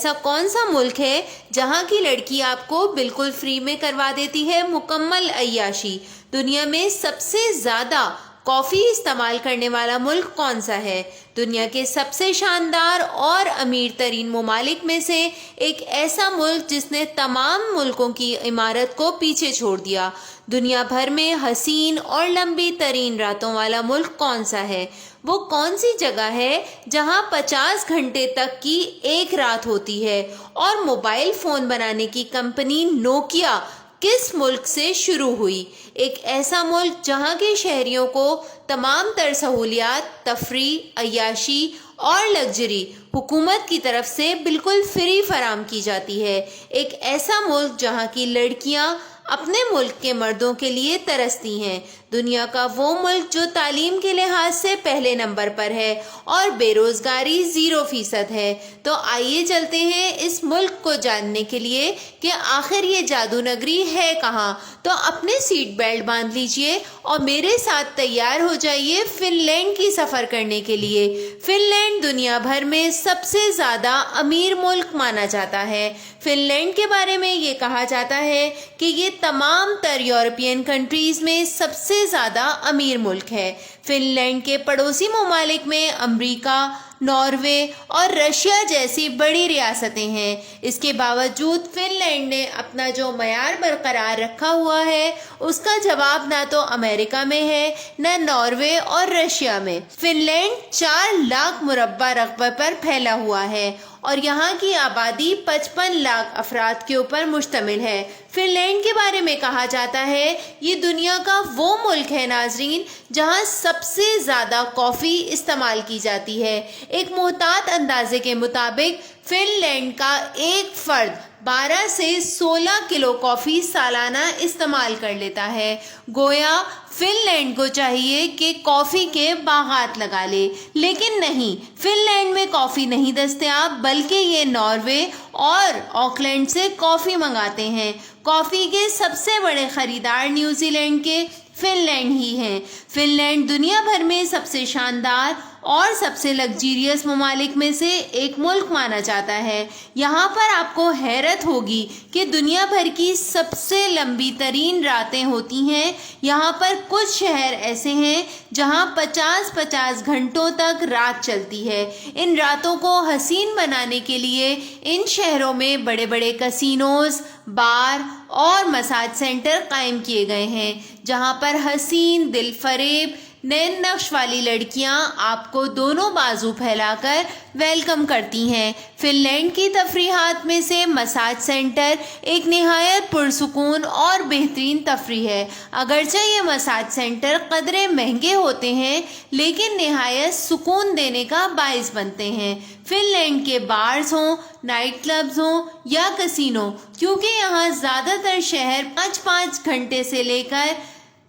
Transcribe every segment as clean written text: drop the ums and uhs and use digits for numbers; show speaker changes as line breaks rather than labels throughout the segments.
ایسا کون سا ملک ہے جہاں کی لڑکی آپ کو بالکل فری میں کروا دیتی ہے مکمل عیاشی؟ دنیا میں سب سے زیادہ کافی استعمال کرنے والا ملک کون سا ہے؟ دنیا کے سب سے شاندار اور امیر ترین ممالک میں سے ایک ایسا ملک جس نے تمام ملکوں کی عمارت کو پیچھے چھوڑ دیا۔ دنیا بھر میں حسین اور لمبی ترین راتوں والا ملک کون سا ہے؟ وہ کون سی جگہ ہے جہاں 50 گھنٹے تک کی ایک رات ہوتی ہے؟ اور موبائل فون بنانے کی کمپنی نوکیا کس ملک سے شروع ہوئی؟ ایک ایسا ملک جہاں کے شہریوں کو تمام تر سہولیات، تفریح، عیاشی اور لگژری حکومت کی طرف سے بالکل فری فراہم کی جاتی ہے۔ ایک ایسا ملک جہاں کی لڑکیاں اپنے ملک کے مردوں کے لیے ترستی ہیں۔ دنیا کا وہ ملک جو تعلیم کے لحاظ سے پہلے نمبر پر ہے اور بے روزگاری 0% ہے۔ تو آئیے چلتے ہیں اس ملک کو جاننے کے لیے کہ آخر یہ جادو نگری ہے کہاں۔ تو اپنے سیٹ بیلٹ باندھ لیجئے اور میرے ساتھ تیار ہو جائیے فن لینڈ کی سفر کرنے کے لیے۔ فن لینڈ دنیا بھر میں سب سے زیادہ امیر ملک مانا جاتا ہے۔ فن لینڈ کے بارے میں یہ کہا جاتا ہے کہ یہ تمام تر یورپین کنٹریز میں سب سے زیادہ امیر ملک ہے۔ فن لینڈ کے پڑوسی ممالک میں امریکہ، ناروے اور رشیا جیسی بڑی ریاستیں ہیں۔ اس کے باوجود فن لینڈ نے اپنا جو معیار برقرار رکھا ہوا ہے اس کا جواب نہ تو امریکہ میں ہے نہ ناروے اور رشیا میں۔ فن لینڈ 4 لاکھ مربع رقبے پر پھیلا ہوا ہے اور یہاں کی آبادی 55 لاکھ افراد کے اوپر مشتمل ہے۔ فن لینڈ کے بارے میں کہا جاتا ہے یہ دنیا کا وہ ملک ہے ناظرین جہاں سب سے زیادہ کافی استعمال کی جاتی ہے۔ ایک محتاط اندازے کے مطابق فن لینڈ کا ایک فرد 12 سے 16 کلو کافی سالانہ استعمال کر لیتا ہے۔ گویا فن لینڈ کو چاہیے کہ کافی کے باغات لگا لے، لیکن نہیں، فن لینڈ میں کافی نہیں دستیاب بلکہ یہ ناروے اور آکلینڈ سے کافی منگاتے ہیں۔ کافی کے سب سے بڑے خریدار نیوزی لینڈ کے فن لینڈ ہی ہیں۔ فن لینڈ دنیا بھر میں سب سے شاندار اور سب سے لگزیریس ممالک میں سے ایک ملک مانا جاتا ہے۔ یہاں پر آپ کو حیرت ہوگی کہ دنیا بھر کی سب سے لمبی ترین راتیں ہوتی ہیں۔ یہاں پر کچھ شہر ایسے ہیں جہاں 50 گھنٹوں تک رات چلتی ہے۔ ان راتوں کو حسین بنانے کے لیے ان شہروں میں بڑے بڑے کسینوز، بار اور مساج سینٹر قائم کیے گئے ہیں جہاں پر حسین، دل فریب، نین نقش والی لڑکیاں آپ کو دونوں بازو پھیلا کر ویلکم کرتی ہیں۔ فن لینڈ کی تفریحات میں سے مساج سینٹر ایک نہایت پرسکون اور بہترین تفریح ہے۔ اگرچہ یہ مساج سینٹر قدرے مہنگے ہوتے ہیں لیکن نہایت سکون دینے کا باعث بنتے ہیں۔ فن لینڈ کے بارز ہوں، نائٹ کلبز ہوں یا کسینو، کیونکہ یہاں زیادہ تر شہر 5 گھنٹے سے لے کر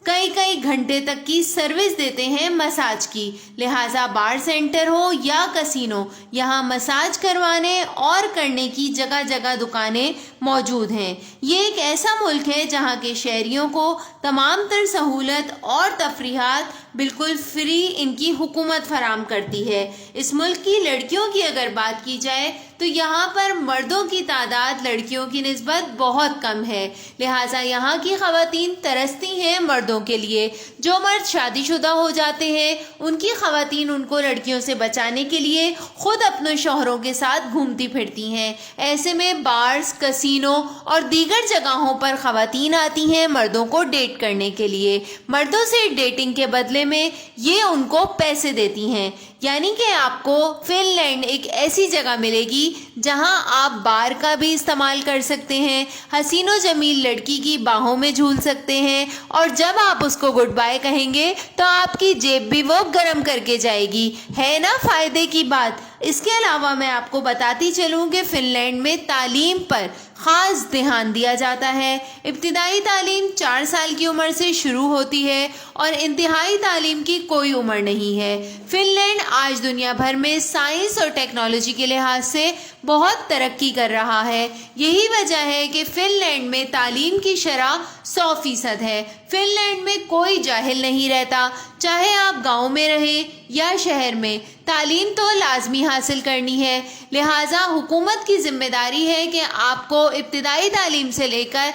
کئی گھنٹے تک کی سروس دیتے ہیں مساج کی، لہٰذا بار سینٹر ہو یا کسینو، یہاں مساج کروانے اور کرنے کی جگہ جگہ دکانیں موجود ہیں۔ یہ ایک ایسا ملک ہے جہاں کے شہریوں کو تمام تر سہولت اور تفریحات بالکل فری ان کی حکومت فراہم کرتی ہے۔ اس ملک کی لڑکیوں کی اگر بات کی جائے تو یہاں پر مردوں کی تعداد لڑکیوں کی نسبت بہت کم ہے، لہٰذا یہاں کی خواتین ترستی ہیں مردوں کے لیے۔ جو مرد شادی شدہ ہو جاتے ہیں ان کی خواتین ان کو لڑکیوں سے بچانے کے لیے خود اپنے شوہروں کے ساتھ گھومتی پھرتی ہیں۔ ایسے میں بارز، کسینو اور دیگر جگہوں پر خواتین آتی ہیں مردوں کو ڈیٹ کرنے کے لیے۔ مردوں سے ڈیٹنگ کے بدلے میں یہ ان کو پیسے دیتی ہیں، یعنی کہ آپ کو فن لینڈ ایک ایسی جگہ ملے گی جہاں آپ بار کا بھی استعمال کر سکتے ہیں، حسین و جمیل لڑکی کی باہوں میں جھول سکتے ہیں اور جب آپ اس کو گڈ بائے کہیں گے تو آپ کی جیب بھی وہ گرم کر کے جائے گی۔ ہے نا فائدے کی بات؟ اس کے علاوہ میں آپ کو بتاتی چلوں کہ فن لینڈ میں تعلیم پر خاص دھیان دیا جاتا ہے۔ ابتدائی تعلیم 4 سال کی عمر سے شروع ہوتی ہے اور انتہائی تعلیم کی کوئی عمر نہیں ہے۔ فن لینڈ آج دنیا بھر میں سائنس اور ٹیکنالوجی کے لحاظ سے بہت ترقی کر رہا ہے۔ یہی وجہ ہے کہ فن لینڈ میں تعلیم کی شرح 100% ہے۔ فن لینڈ میں کوئی جاہل نہیں رہتا، چاہے آپ گاؤں میں رہیں یا شہر میں، تعلیم تو لازمی حاصل کرنی ہے، لہٰذا حکومت کی ذمہ داری ہے کہ آپ کو ابتدائی تعلیم سے لے کر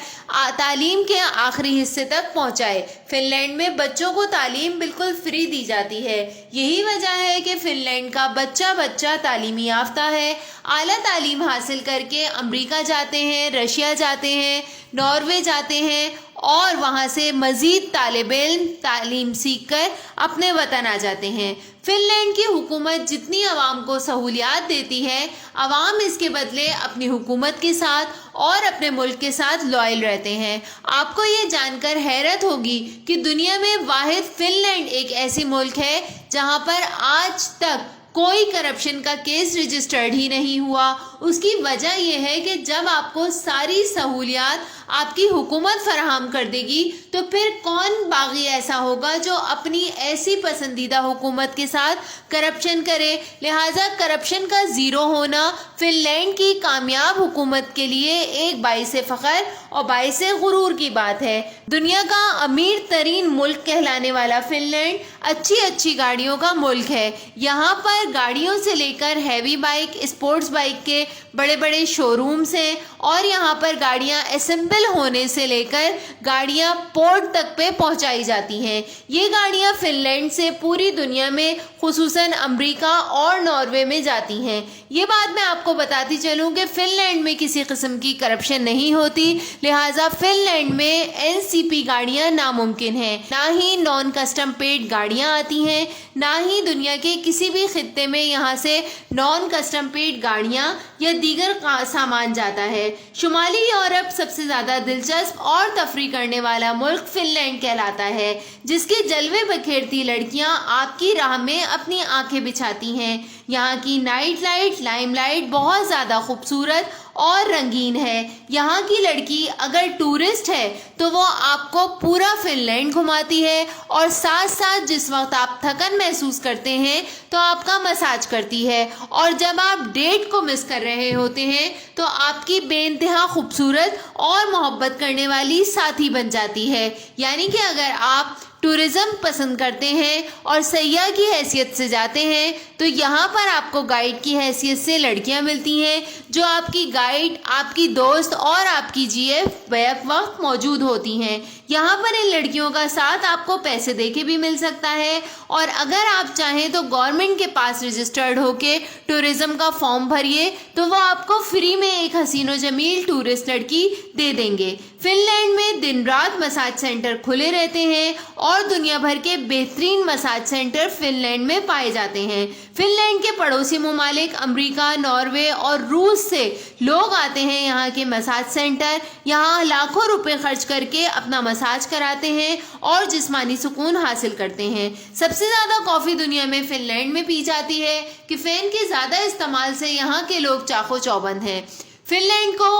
تعلیم کے آخری حصے تک پہنچائے۔ فن لینڈ میں بچوں کو تعلیم بالکل فری دی جاتی ہے، یہی وجہ ہے کہ فن لینڈ کا بچہ تعلیمی یافتہ ہے، اعلیٰ تعلیم حاصل کر کے امریکہ جاتے ہیں، رشیا جاتے ہیں، ناروے جاتے ہیں اور وہاں سے مزید طالب علم تعلیم سیکھ کر اپنے وطن آ جاتے ہیں۔ فن لینڈ کی حکومت جتنی عوام کو سہولیات دیتی ہے، عوام اس کے بدلے اپنی حکومت کے ساتھ اور اپنے ملک کے ساتھ لائل رہتے ہیں۔ آپ کو یہ جان کر حیرت ہوگی کہ دنیا میں واحد فن لینڈ ایک ایسی ملک ہے جہاں پر آج تک کوئی کرپشن کا کیس رجسٹرڈ ہی نہیں ہوا۔ اس کی وجہ یہ ہے کہ جب آپ کو ساری سہولیات آپ کی حکومت فراہم کر دے گی تو پھر کون باغی ایسا ہوگا جو اپنی ایسی پسندیدہ حکومت کے ساتھ کرپشن کرے؟ لہٰذا کرپشن کا زیرو ہونا فن لینڈ کی کامیاب حکومت کے لیے ایک باعث فخر اور باعث غرور کی بات ہے۔ دنیا کا امیر ترین ملک کہلانے والا فن لینڈ اچھی گاڑیوں کا ملک ہے۔ یہاں پر گاڑیوں سے لے کر ہیوی بائک، اسپورٹس بائک کے بڑے شو رومز ہیں اور یہاں پر گاڑیاں اسمبل ہونے سے لے کر گاڑیاں پورٹ تک پہ پہنچائی جاتی ہیں۔ یہ گاڑیاں فن لینڈ سے پوری دنیا میں خصوصاً امریکہ اور ناروے میں جاتی ہیں۔ یہ بات میں آپ کو بتاتی چلوں کہ فن لینڈ میں کسی قسم کی کرپشن نہیں ہوتی، لہٰذا فن لینڈ میں NCP گاڑیاں ناممکن ہیں، نہ ہی نان کسٹم پیڈ گاڑیاں آتی ہیں، نہ ہی دنیا کے کسی بھی خطے میں یہاں سے نان کسٹم پیڈ گاڑیاں یا دیگر سامان جاتا ہے۔ شمالی یورپ سب سے زیادہ دلچسپ اور تفریح کرنے والا ملک فن لینڈ کہلاتا ہے، جس کے جلوے بکھیرتی لڑکیاں آپ کی راہ میں اپنی آنکھیں بچھاتی ہیں۔ یہاں کی نائٹ لائٹ، لائم لائٹ بہت زیادہ خوبصورت اور رنگین ہے۔ یہاں کی لڑکی اگر ٹورسٹ ہے تو وہ آپ کو پورا فن لینڈ گھماتی ہے اور ساتھ جس وقت آپ تھکن محسوس کرتے ہیں تو آپ کا مساج کرتی ہے، اور جب آپ ڈیٹ کو مس کر رہے ہوتے ہیں تو آپ کی بے انتہا خوبصورت اور محبت کرنے والی ساتھی بن جاتی ہے۔ یعنی کہ اگر آپ ٹورزم پسند کرتے ہیں اور سیاح کی حیثیت سے جاتے ہیں تو یہاں پر آپ کو گائیڈ کی حیثیت سے لڑکیاں ملتی ہیں جو آپ کی گائیڈ، آپ کی دوست اور آپ کی GF بیک وقت موجود ہوتی ہیں۔ یہاں پر ان لڑکیوں کا ساتھ آپ کو پیسے دے کے بھی مل سکتا ہے، اور اگر آپ چاہیں تو گورنمنٹ کے پاس رجسٹرڈ ہو کے ٹورزم کا فارم بھریے تو وہ آپ کو فری میں ایک حسین و جمیل ٹورسٹ لڑکی دے دیں گے۔ فن لینڈ میں دن رات مساج سینٹر کھلے رہتے ہیں اور دنیا بھر کے بہترین مساج سینٹر فن لینڈ میں پائے جاتے ہیں۔ فن لینڈ کے پڑوسی ممالک امریکہ، ناروے اور روس سے لوگ آتے ہیں یہاں کے مساج سینٹر، یہاں لاکھوں روپے خرچ کر کے اپنا مساج کراتے ہیں اور جسمانی سکون حاصل کرتے ہیں۔ سب سے زیادہ کافی دنیا میں فن لینڈ میں پی جاتی ہے کہ فین کے زیادہ استعمال سے یہاں کے لوگ چاق و چوبند ہیں۔ فن لینڈ کو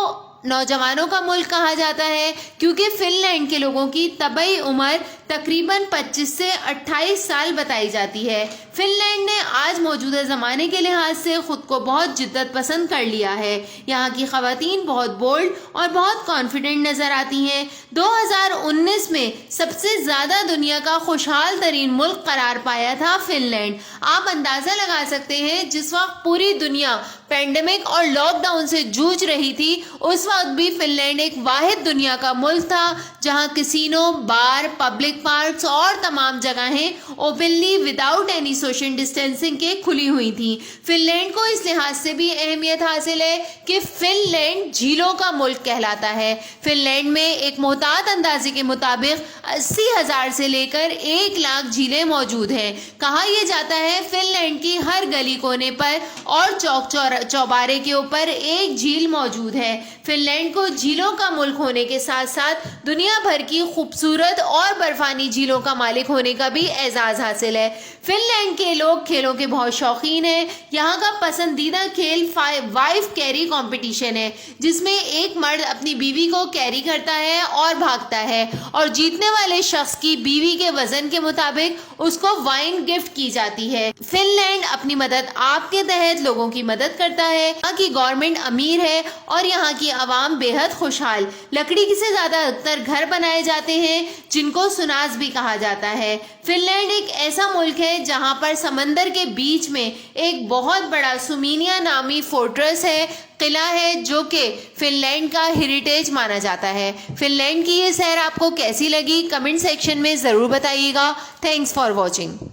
نوجوانوں کا ملک کہا جاتا ہے کیونکہ فن لینڈ کے لوگوں کی طبعی عمر تقریباً 25 سے 28 سال بتائی جاتی ہے۔ فن لینڈ نے آج موجودہ زمانے کے لحاظ سے خود کو بہت جدت پسند کر لیا ہے۔ یہاں کی خواتین بہت بولڈ اور بہت کانفیڈنٹ نظر آتی ہیں۔ 2019 میں سب سے زیادہ دنیا کا خوشحال ترین ملک قرار پایا تھا فن لینڈ۔ آپ اندازہ لگا سکتے ہیں جس وقت پوری دنیا پینڈیمک اور لاک ڈاؤن سے جوجھ رہی تھی، اس وقت بھی فن لینڈ ایک واحد دنیا کا ملک تھا جہاں کسینو، بار، پبلک پارکس اور تمام جگہیں openly without any social distancing کے کھلی ہوئی تھیں۔ فن لینڈ کو اس لحاظ سے بھی اہمیت حاصل ہے کہ فن لینڈ جھیلوں کا ملک کہلاتا ہے۔ فن لینڈ میں ایک محتاط اندازے کے مطابق 80,000 سے لے کر 1,00,000 جھیلیں موجود ہیں۔ کہا یہ جاتا ہے فن لینڈ کی ہر گلی کونے پر اور چوک چوبارے کے اوپر ایک جھیل موجود ہے۔ فن لینڈ کو جھیلوں کا ملک ہونے کے ساتھ ساتھ دنیا بھر کی خوبصورت اور برفانی جھیلوں کا مالک ہونے کا بھی اعزاز حاصل ہے۔ فن لینڈ کے لوگ کھیلوں کے بہت شوقین ہیں۔ یہاں کا پسندیدہ کھیل وائف کیری کمپٹیشن ہے، جس میں ایک مرد اپنی بیوی کو کیری کرتا ہے اور بھاگتا ہے، اور جیتنے والے شخص کی بیوی کے وزن کے مطابق اس کو وائن گفٹ کی جاتی ہے۔ فن لینڈ اپنی مدد آپ کے تحت لوگوں کی مدد کرتا ہے۔ یہاں کی گورنمنٹ امیر ہے اور یہاں کی عوام عوام بے حد خوشحال. لکڑی سے زیادہ تر گھر بنائے جاتے ہیں جن کو سناز بھی کہا جاتا ہے. فن لینڈ ایک ایسا ملک ہے جہاں پر سمندر کے بیچ میں ایک بہت بڑا سومینیا نامی فورٹریس ہے، قلعہ ہے، جو کہ فن لینڈ کا ہیریٹیج مانا جاتا ہے. فن لینڈ کی یہ سیر آپ کو کیسی لگی؟ کمنٹ سیکشن میں ضرور بتائیے گا. Thanks for watching.